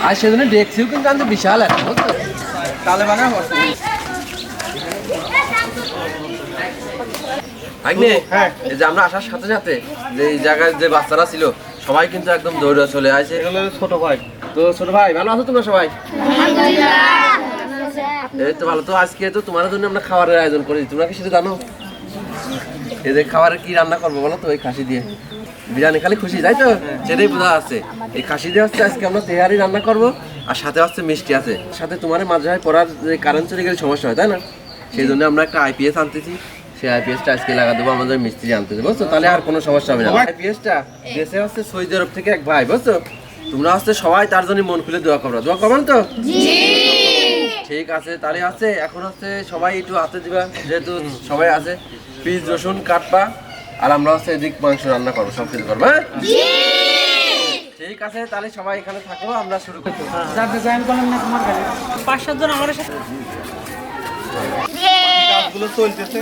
আর সেজন্য ডেক্সিও কিন্তু আনতে বিশাল একটা বুঝছো তাহলে মানে আইনে হ্যাঁ এই যে আমরা আসার সাথে সাথে যে এই জায়গায় যে বাচ্চারা ছিল সবাই কিন্তু একদম দৌড়ে চলে আসে। ছোট ভাই তো ছোট ভাই ভালো আছো তোমরা সবাই? এই তো ভালো। তো আজকে তো তোমার জন্য আমরা খাবারের আয়োজন করেছি, তোমরা কি সেটা জানো? এই যে খাবারের কি রান্না করবো বলো তো? ওই খাসি দিয়ে বিরিয়ানি। খালি খুশি তাই তো? সেটাই বোঝা আছে। এই খাসি দিয়ে হচ্ছে আজকে আমরা তেহারি রান্না করবো, আর সাথে হচ্ছে মিষ্টি আছে। সাথে তোমার মাঝে পড়ার যে কারেন্ট চলে গেলে সমস্যা হয় তাই না, সেই জন্য আমরা একটা আইপিএস আনতেছি। সেই আইপিএসটা আজকে লাগা দেবো আমাদের মিস্ত্রি আনতেছে, বুঝছো? তাহলে আর কোনো সমস্যা হবে না। আইপিএসটা দেশে হচ্ছে সৌদি আরব থেকে এক ভাই, বুঝছো? তোমরা হচ্ছে সবাই তার জন্য মন খুলে দোয়া করবেন তো? ঠিক আছে, তাহলে আছে এখন হচ্ছে সবাই একটু হাতে দিবা, যেহেতু সবাই আছে। পিস রসুন কাটবা, আর আমরা হচ্ছে এদিক মাংস রান্না করবো, সব কিছু করবো। হ্যাঁ ঠিক আছে, তাহলে সবাই এখানে থাকো, আমরা শুরু করবো। 5-7 জন আমার সাথে কাজগুলো চলতেছে,